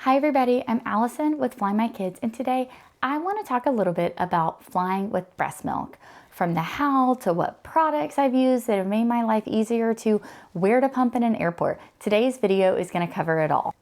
Hi everybody, I'm Allison with Fly My Kids, and today I want to talk a little bit about flying with breast milk. From the how to what products I've used that have made my life easier to where to pump in an airport. Today's video is going to cover it all.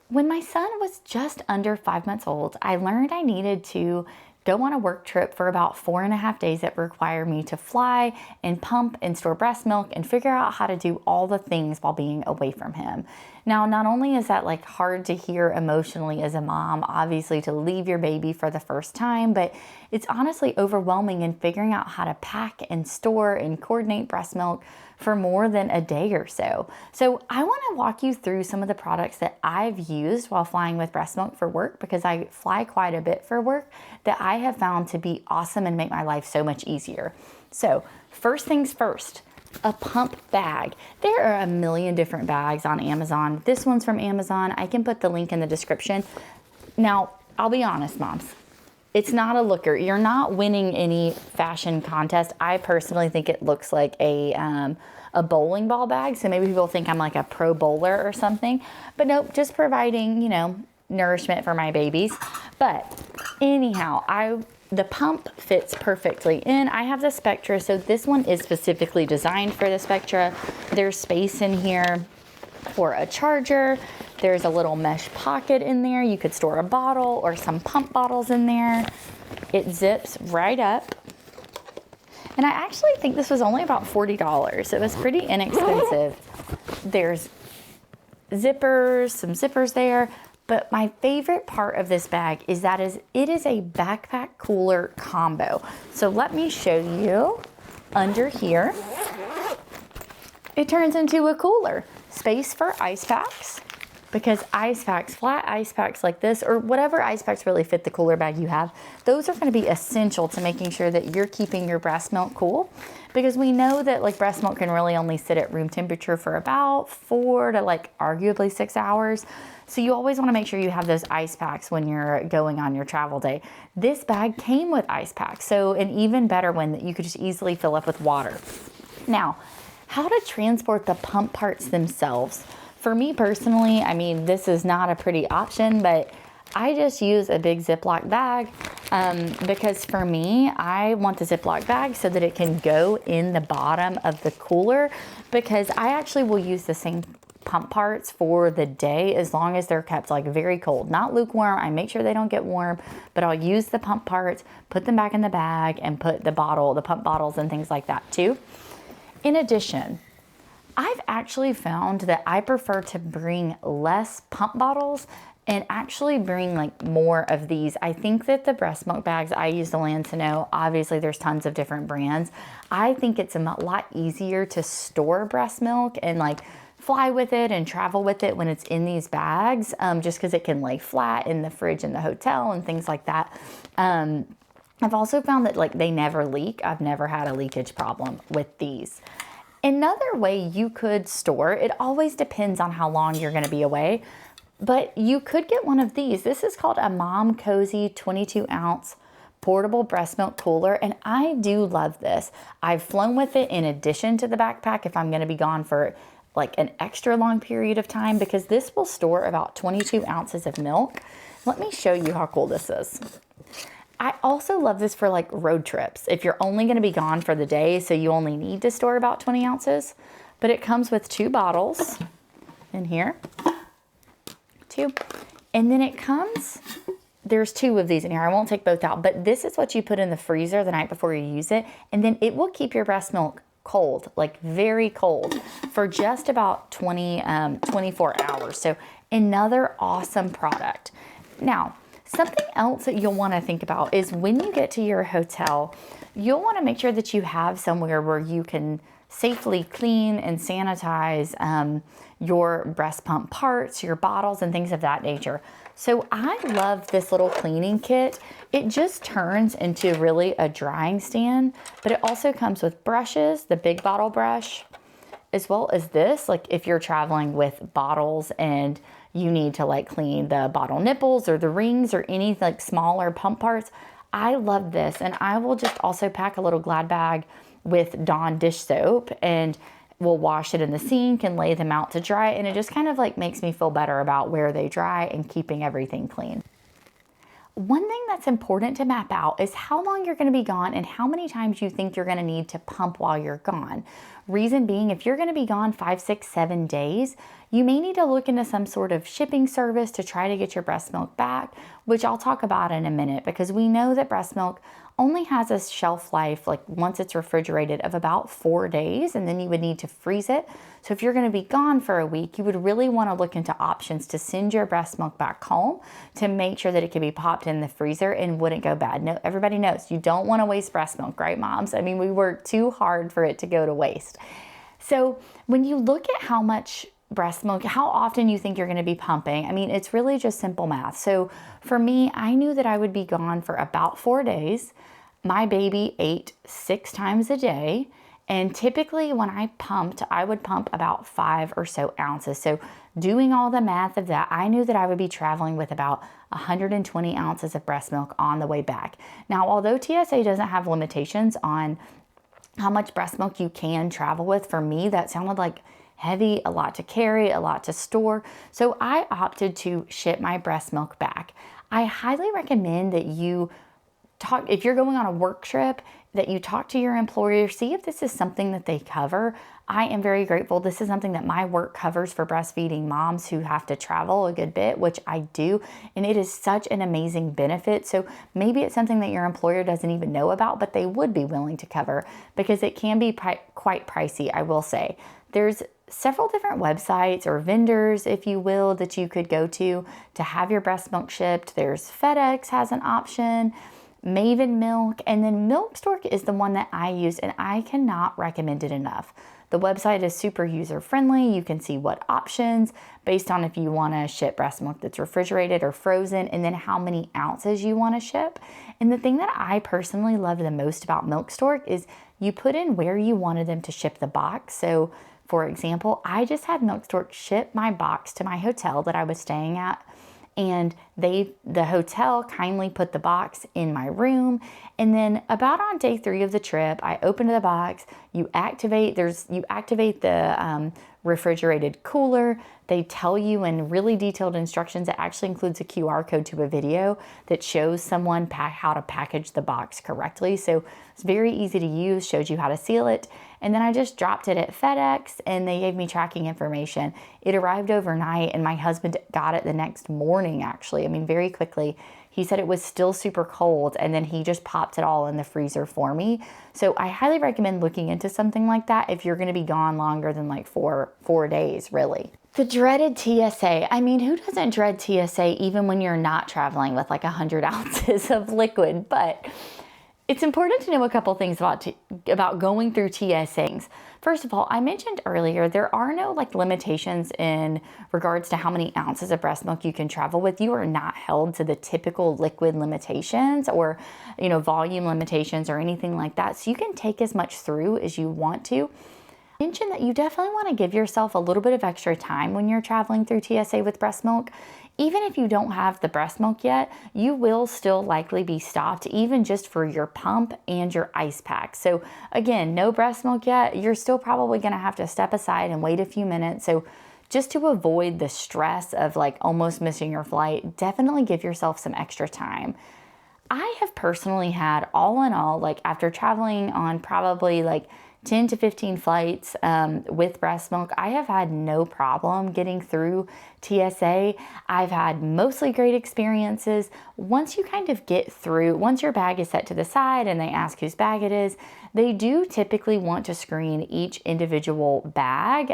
When my son was just under 5 months old, I learned I needed to go on a work trip for about 4.5 days that required me to fly and pump and store breast milk and figure out how to do all the things while being away from him. Now, not only is that hard to hear emotionally as a mom, obviously to leave your baby for the first time, but it's honestly overwhelming in figuring out how to pack and store and coordinate breast milk for more than a day or so. So I want to walk you through some of the products that I've used while flying with breast milk for work, because I fly quite a bit for work, that I have found to be awesome and make my life so much easier. So first things first, a pump bag. There are a million different bags on Amazon. This one's from Amazon. I can put the link in the description. Now, I'll be honest, moms. It's not a looker. You're not winning any fashion contest. I personally think it looks like a bowling ball bag. So maybe people think I'm like a pro bowler or something. But nope, just providing, nourishment for my babies. But anyhow, the pump fits perfectly in. I have the Spectra, so this one is specifically designed for the Spectra. There's space in here for a charger. There's a little mesh pocket in there. You could store a bottle or some pump bottles in there. It zips right up. And I actually think this was only about $40. It was pretty inexpensive. There's zippers, some zippers there. But my favorite part of this bag is that it is a backpack cooler combo. So let me show you under here. It turns into a cooler. Space for ice packs, because ice packs, flat ice packs like this, or whatever ice packs really fit the cooler bag you have, those are going to be essential to making sure that you're keeping your breast milk cool, because we know that breast milk can really only sit at room temperature for about 4 to arguably 6 hours. So you always want to make sure you have those ice packs when you're going on your travel day. This bag came with ice packs, so an even better one that you could just easily fill up with water. Now, how to transport the pump parts themselves. For me personally, this is not a pretty option, but I just use a big Ziploc bag because for me, I want the Ziploc bag so that it can go in the bottom of the cooler, because I actually will use the same pump parts for the day as long as they're kept very cold, not lukewarm. I make sure they don't get warm, but I'll use the pump parts, put them back in the bag, and put the pump bottles and things like that too. In addition, I've actually found that I prefer to bring less pump bottles and actually bring more of these. I think that the breast milk bags, I use the Lancino. Obviously there's tons of different brands. I think it's a lot easier to store breast milk and fly with it and travel with it when it's in these bags, just because it can lay flat in the fridge in the hotel and things like that. I've also found that they never leak. I've never had a leakage problem with these. Another way you could store, it always depends on how long you're going to be away, but you could get one of these. This is called a Mom Cozy 22-ounce portable breast milk cooler, and I do love this. I've flown with it in addition to the backpack if I'm going to be gone for an extra long period of time, because this will store about 22 ounces of milk. Let me show you how cool this is. I also love this for road trips. If you're only going to be gone for the day, so you only need to store about 20 ounces, but it comes with 2 bottles in here, 2. And then there's 2 of these in here. I won't take both out, but this is what you put in the freezer the night before you use it. And then it will keep your breast milk cold, very cold, for just about 24 hours. So another awesome product. Now, something else that you'll want to think about is when you get to your hotel, you'll want to make sure that you have somewhere where you can safely clean and sanitize your breast pump parts, your bottles, and things of that nature. So I love this little cleaning kit. It just turns into really a drying stand, but it also comes with brushes, the big bottle brush, as well as this, if you're traveling with bottles and you need to clean the bottle nipples or the rings or any smaller pump parts. I love this, and I will just also pack a little Glad bag with Dawn dish soap and will wash it in the sink and lay them out to dry. And it just kind of like makes me feel better about where they dry and keeping everything clean. One thing that's important to map out is how long you're going to be gone and how many times you think you're going to need to pump while you're gone. Reason being, if you're going to be gone 5, 6, 7 days, you may need to look into some sort of shipping service to try to get your breast milk back, which I'll talk about in a minute, because we know that breast milk only has a shelf life, like once it's refrigerated, of about 4 days, and then you would need to freeze it. So if you're going to be gone for a week, you would really want to look into options to send your breast milk back home to make sure that it can be popped in the freezer and wouldn't go bad. No, everybody knows you don't want to waste breast milk, right, moms? I mean, we work too hard for it to go to waste. So when you look at how much breast milk, how often you think you're going to be pumping, I mean, it's really just simple math. So for me, I knew that I would be gone for about 4 days. My baby ate 6 times a day. And typically when I pumped, I would pump about 5 or so ounces. So doing all the math of that, I knew that I would be traveling with about 120 ounces of breast milk on the way back. Now, although TSA doesn't have limitations on how much breast milk you can travel with, for me, that sounded like heavy, a lot to carry, a lot to store. So I opted to ship my breast milk back. I highly recommend that you if you're going on a work trip, that you talk to your employer, see if this is something that they cover. I am very grateful. This is something that my work covers for breastfeeding moms who have to travel a good bit, which I do. And it is such an amazing benefit. So maybe it's something that your employer doesn't even know about, but they would be willing to cover, because it can be quite pricey, I will say. There's several different websites or vendors, if you will, that you could go to have your breast milk shipped. There's FedEx has an option, Maven Milk, and then Milk Stork is the one that I use, and I cannot recommend it enough. The website is super user friendly. You can see what options based on if you want to ship breast milk that's refrigerated or frozen, and then how many ounces you want to ship. And the thing that I personally love the most about Milk Stork is you put in where you wanted them to ship the box. So for example, I just had Milk Stork ship my box to my hotel that I was staying at, and the hotel kindly put the box in my room. And then about on day 3 of the trip, I opened the box. You activate the refrigerated cooler. They tell you in really detailed instructions. It actually includes a QR code to a video that shows someone how to package the box correctly. So it's very easy to use, shows you how to seal it. And then I just dropped it at FedEx, and they gave me tracking information. It arrived overnight, and my husband got it the next morning, actually. I mean, very quickly. He said it was still super cold, and then he just popped it all in the freezer for me. So I highly recommend looking into something like that if you're going to be gone longer than like four days, really. The dreaded TSA. I mean, who doesn't dread TSA even when you're not traveling with like 100 ounces of liquid? But it's important to know a couple things about going through TSAs. First of all, I mentioned earlier, there are no like limitations in regards to how many ounces of breast milk you can travel with. You are not held to the typical liquid limitations or, volume limitations or anything like that. So you can take as much through as you want to. Mention that you definitely want to give yourself a little bit of extra time when you're traveling through TSA with breast milk. Even if you don't have the breast milk yet, you will still likely be stopped, even just for your pump and your ice pack. So again, no breast milk yet, you're still probably going to have to step aside and wait a few minutes. So just to avoid the stress of like almost missing your flight, definitely give yourself some extra time. I have personally had, all in all, like after traveling on probably like 10 to 15 flights with breast milk, I have had no problem getting through TSA. I've had mostly great experiences. Once you kind of get through, once your bag is set to the side and they ask whose bag it is, they do typically want to screen each individual bag,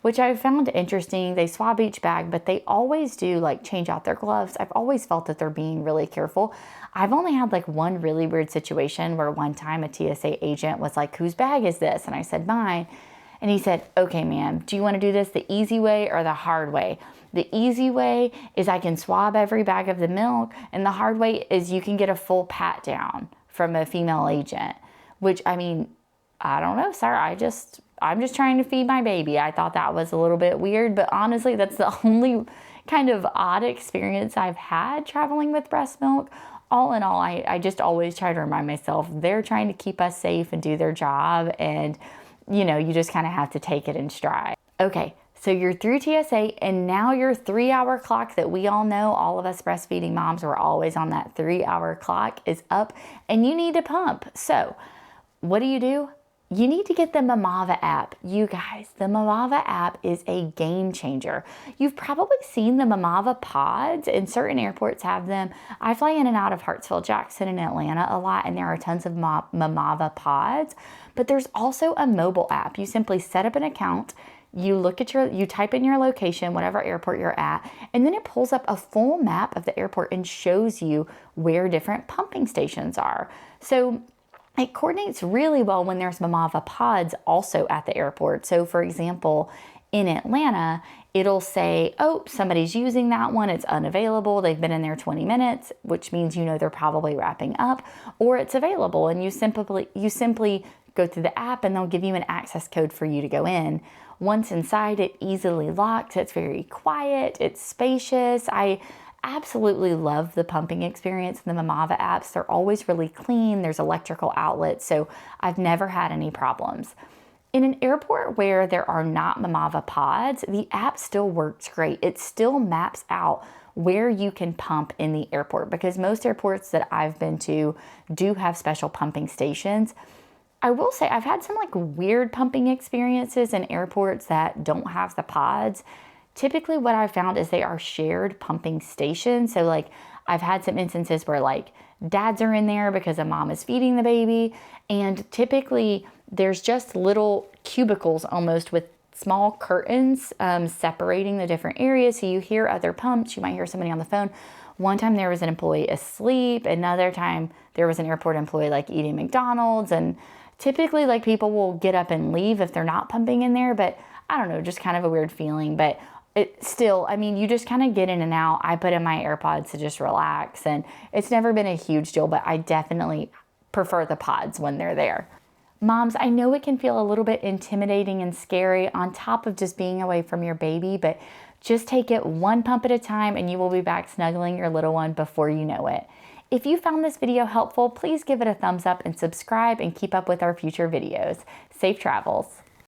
which I found interesting. They swab each bag, but they always do like change out their gloves. I've always felt that they're being really careful. I've only had like one really weird situation where one time a TSA agent was like, whose bag is this? And I said, mine. And he said, okay, ma'am, do you want to do this the easy way or the hard way? The easy way is I can swab every bag of the milk, and the hard way is you can get a full pat down from a female agent, which, I mean, I don't know, sir. I'm just trying to feed my baby. I thought that was a little bit weird, but honestly, that's the only kind of odd experience I've had traveling with breast milk. All in all, I just always try to remind myself they're trying to keep us safe and do their job. And you know, you just kind of have to take it in stride. Okay, so you're through TSA, and now your 3-hour clock that we all know, all of us breastfeeding moms, we're always on that 3-hour clock, is up, and you need to pump. So what do? You need to get the Mamava app. You guys, the Mamava app is a game changer. You've probably seen the Mamava pods, and certain airports have them. I fly in and out of Hartsfield Jackson and Atlanta a lot, and there are tons of Mamava pods, but there's also a mobile app. You simply set up an account, you type in your location, whatever airport you're at, and then it pulls up a full map of the airport and shows you where different pumping stations are. So it coordinates really well when there's Mamava pods also at the airport. So for example, in Atlanta, it'll say, oh, somebody's using that one, it's unavailable, they've been in there 20 minutes, which means you know they're probably wrapping up, or it's available, and you simply go through the app and they'll give you an access code for you to go in. Once inside, it easily locks, it's very quiet, it's spacious. I absolutely love the pumping experience in the Mamava apps. They're always really clean. There's electrical outlets, so I've never had any problems. In an airport where there are not Mamava pods, the app still works great. It still maps out where you can pump in the airport, because most airports that I've been to do have special pumping stations. I will say I've had some like weird pumping experiences in airports that don't have the pods. Typically what I've found is they are shared pumping stations. So like I've had some instances where like dads are in there because a mom is feeding the baby, and typically there's just little cubicles almost with small curtains separating the different areas. So you hear other pumps, you might hear somebody on the phone. One time there was an employee asleep, another time there was an airport employee like eating McDonald's, and typically like people will get up and leave if they're not pumping in there, but I don't know, just kind of a weird feeling. But it still, I mean, you just kind of get in and out. I put in my AirPods to just relax, and it's never been a huge deal, but I definitely prefer the pods when they're there. Moms, I know it can feel a little bit intimidating and scary on top of just being away from your baby, but just take it one pump at a time and you will be back snuggling your little one before you know it. If you found this video helpful, please give it a thumbs up and subscribe and keep up with our future videos. Safe travels.